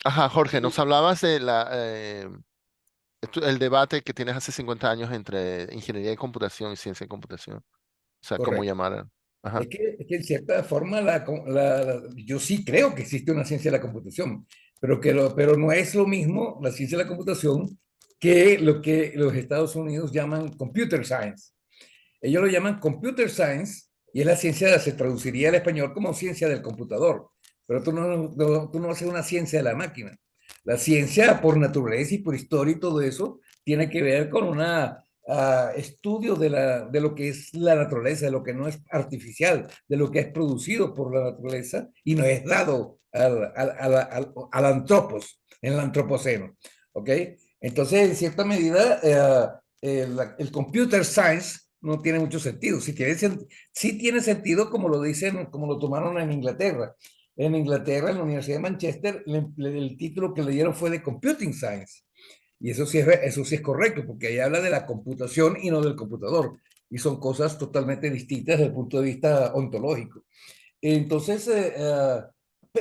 Ajá, Jorge, nos hablabas de el debate que tienes hace 50 años entre ingeniería de computación y ciencia de computación. O sea, cómo Correcto. llamar. Ajá. Es que en cierta forma yo sí creo que existe una ciencia de la computación, pero no es lo mismo la ciencia de la computación que lo que los Estados Unidos llaman computer science. Ellos lo llaman computer science y es la ciencia, se traduciría al español como ciencia del computador, pero tú no haces una ciencia de la máquina. La ciencia por naturaleza y por historia y todo eso tiene que ver con un estudio de lo que es la naturaleza, de lo que no es artificial, de lo que es producido por la naturaleza y no es dado al antropos, en el antropoceno. ¿Ok? Entonces, en cierta medida, el computer science no tiene mucho sentido. Sí tiene sentido como lo dicen, como lo tomaron en Inglaterra. En Inglaterra, en la Universidad de Manchester, el título que le dieron fue de Computing Science. Y eso sí es correcto, porque ahí habla de la computación y no del computador. Y son cosas totalmente distintas desde el punto de vista ontológico. Entonces,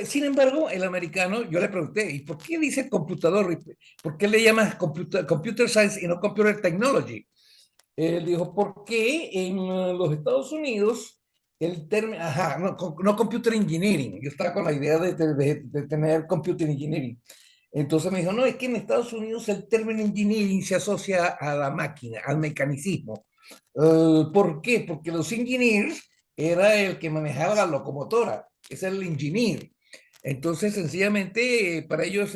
sin embargo, el americano, yo le pregunté, ¿y por qué dice computador? ¿Por qué le llamas computer science y no computer technology? Él dijo, ¿por qué en los Estados Unidos el término, ajá, no, no computer engineering? Yo estaba con la idea de tener computer engineering. Entonces me dijo, no, es que en Estados Unidos el término engineering se asocia a la máquina, al mecanicismo. ¿Por qué? Porque los engineers era el que manejaba la locomotora, es el engineer. Entonces, sencillamente, para ellos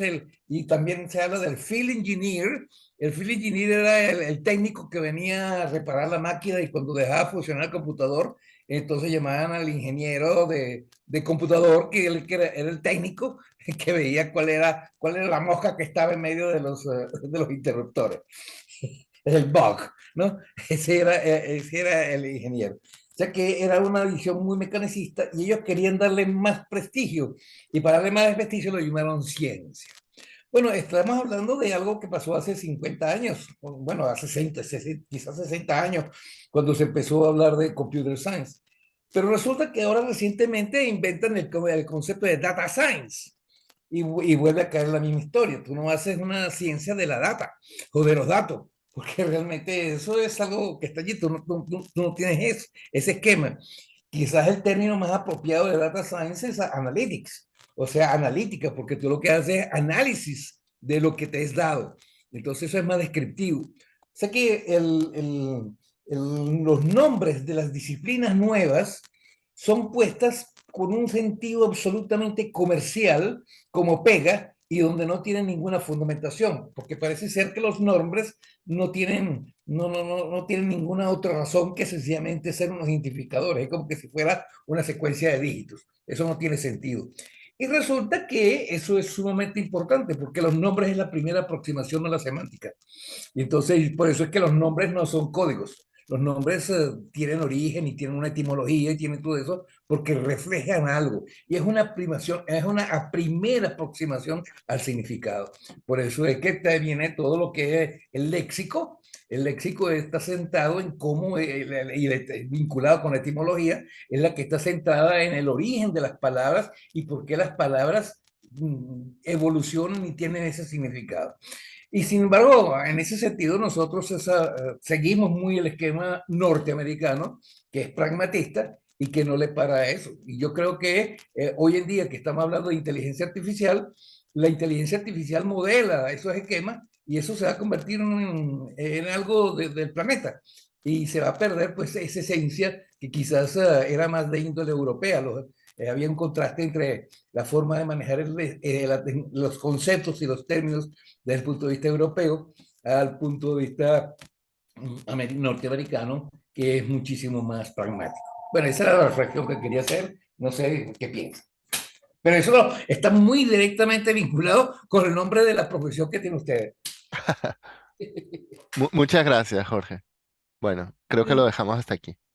y también se habla del field engineer. El field engineer era el técnico que venía a reparar la máquina y cuando dejaba funcionar el computador, entonces llamaban al ingeniero de computador, que era el técnico, que veía cuál era la mosca que estaba en medio de los interruptores. El bug, ¿no? Ese era el ingeniero. O sea que era una visión muy mecanicista y ellos querían darle más prestigio. Y para darle más prestigio lo llamaron ciencia. Bueno, estamos hablando de algo que pasó hace 50 años, bueno, hace 60, quizás 60 años, cuando se empezó a hablar de computer science. Pero resulta que ahora recientemente inventan el concepto de data science y vuelve a caer la misma historia. Tú no haces una ciencia de la data o de los datos, porque realmente eso es algo que está allí, tú no tienes ese esquema. Quizás el término más apropiado de data science es analytics, o sea, analítica, porque tú lo que haces es análisis de lo que te es dado. Entonces eso es más descriptivo. O sea que los nombres de las disciplinas nuevas son puestas con un sentido absolutamente comercial, como pega, y donde no tienen ninguna fundamentación, porque parece ser que los nombres no tienen ninguna otra razón que sencillamente ser unos identificadores, es como que si fuera una secuencia de dígitos. Eso no tiene sentido. Y resulta que eso es sumamente importante, porque los nombres es la primera aproximación a la semántica. Y entonces, por eso es que los nombres no son códigos. Los nombres tienen origen y tienen una etimología y tienen todo eso porque reflejan algo. Y es una primación, es una primera aproximación al significado. Por eso es que te viene todo lo que es el léxico. El léxico está sentado en cómo, vinculado con la etimología, es la que está centrada en el origen de las palabras y por qué las palabras evolucionan y tienen ese significado. Y sin embargo, en ese sentido, nosotros seguimos muy el esquema norteamericano, que es pragmatista y que no le para a eso. Y yo creo que hoy en día que estamos hablando de inteligencia artificial, la inteligencia artificial modela esos esquemas y eso se va a convertir en algo del planeta. Y se va a perder pues esa esencia que quizás era más de índole europea. Había un contraste entre la forma de manejar los conceptos y los términos desde el punto de vista europeo al punto de vista norteamericano, que es muchísimo más pragmático. Bueno, esa era la reflexión que quería hacer, no sé qué piensa. Pero eso está muy directamente vinculado con el nombre de la profesión que tiene usted. Muchas gracias, Jorge. Bueno, creo que lo dejamos hasta aquí.